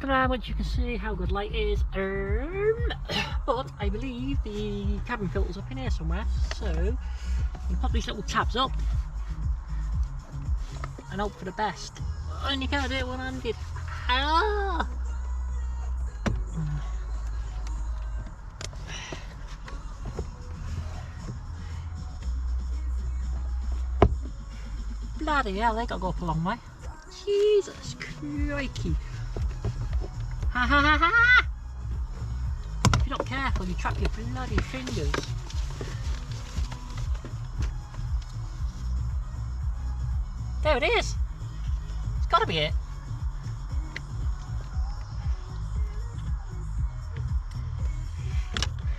ta-da, once you can see how good light is. But I believe the cabin filter's up in here somewhere, so you pop these little tabs up and hope for the best. And you can't do it one-handed. Ah! Bloody hell, they gotta go up a long way. Jesus crikey. Ha ha ha ha! If you're not careful, you trap your bloody fingers. There it is! It's gotta be it.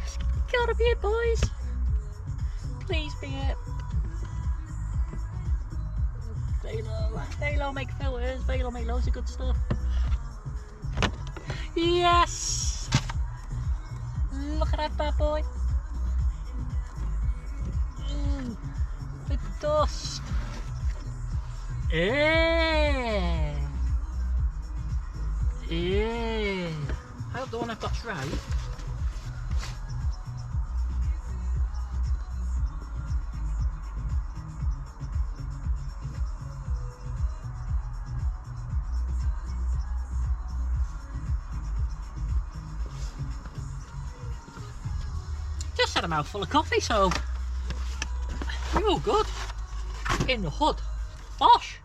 It's gotta be it, boys. Please be it. Velo make filters, Velo make loads of good stuff. Yes! Look at that bad boy. The dust. Yeah. Yeah. I hope the one I've got's right. Just had a mouthful of coffee, so we're all good. In the hood. Bosh!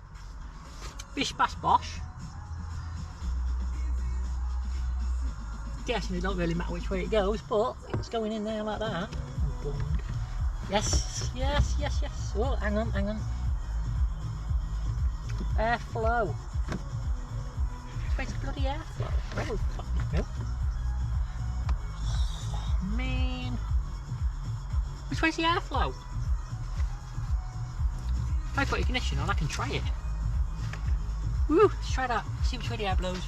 Bish bash bosh. Guessing it don't really matter which way it goes, but it's going in there like that. Yes, yes, yes, yes. Oh, hang on, hang on. Airflow. Where's the bloody airflow? Oh, fucking no. Oh, man. Which way's the airflow? If I put ignition on, I can try it. Woo! Let's try that. See which way the air blows.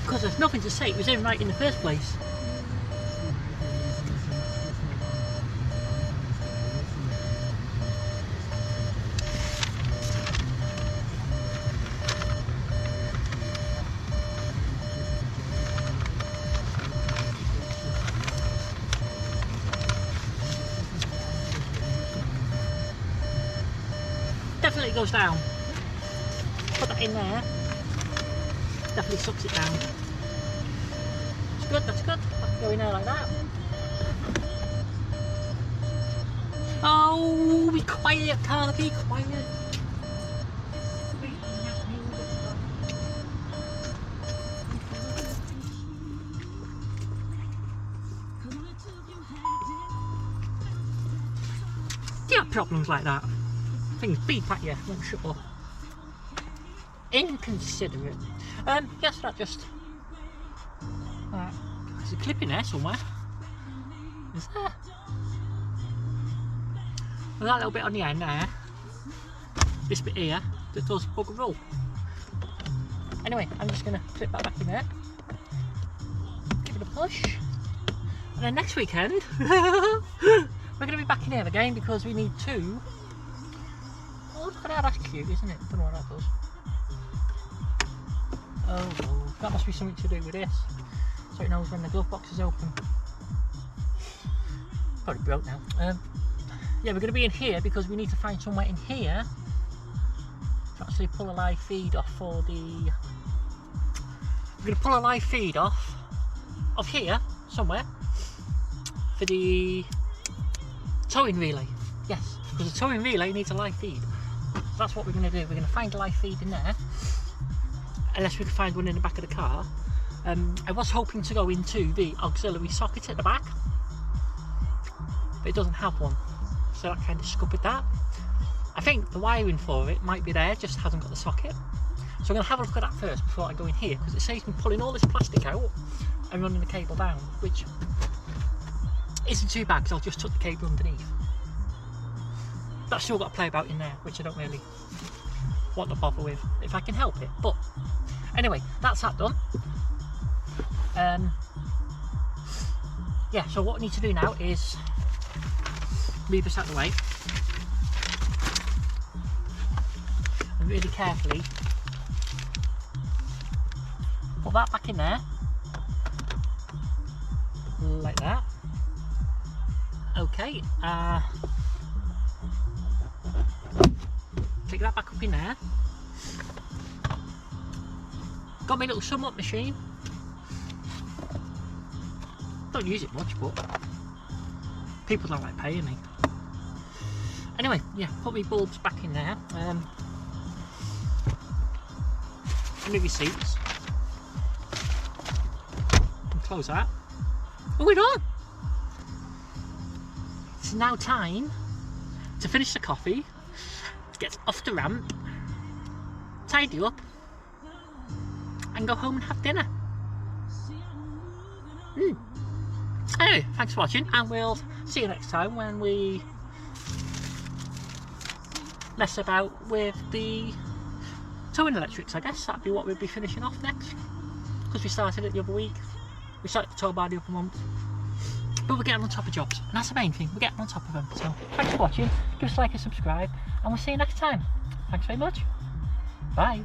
Because there's nothing to say, it was in right in the first place. Definitely goes down. Put that in there. Definitely sucks it down. That's good, that's good. I can go in there like that. Oh, be quiet, Carla, be quiet. Do you have problems like that? Things beep at you, won't shut up. Inconsiderate. Yes, that just. There's a clip in there somewhere. Is there? Well, that little bit on the end there. This bit here that does bugger roll. Anyway, I'm just going to clip that back in there. Give it a push. And then next weekend, we're going to be back in here again because we need two. Oh, look at that, that's cute, isn't it? I don't know what that does. Oh, that must be something to do with this. So it knows when the glove box is open. Probably broke now. Yeah, we're going to be in here because we need to find somewhere in here to actually pull a live feed off for the... We're going to pull a live feed off of here, somewhere, for the towing relay. Yes, because the towing relay needs a live feed. So that's what we're going to do. We're going to find a live feed in there. Unless we can find one in the back of the car. I was hoping to go into the auxiliary socket at the back, but it doesn't have one, so that kind of scuppered that. I think the wiring for it might be there, just hasn't got the socket. So I'm going to have a look at that first before I go in here, because it saves me pulling all this plastic out and running the cable down, which isn't too bad because I'll just tuck the cable underneath. But I've still got to play about in there, which I don't really want to bother with if I can help it. But anyway, that's that done. yeah, so what we need to do now is move this out of the way. And really carefully put that back in there. Like that. Okay, take that back up in there. Got my little sum up machine. Don't use it much, but people don't like paying me. Anyway, yeah, put my bulbs back in there. Move your seats. And close that. Oh, we're done! It's now time to finish the coffee, get off the ramp, tidy up, and go home and have dinner. Anyway, thanks for watching, and we'll see you next time when we mess about with the towing electrics. I guess that'd be what we'll be finishing off next, because we started it the other week. We started the tow bar the other month. But we're getting on top of jobs, and that's the main thing, we're getting on top of them. So thanks for watching, give us a like and subscribe, and we'll see you next time. Thanks very much, bye.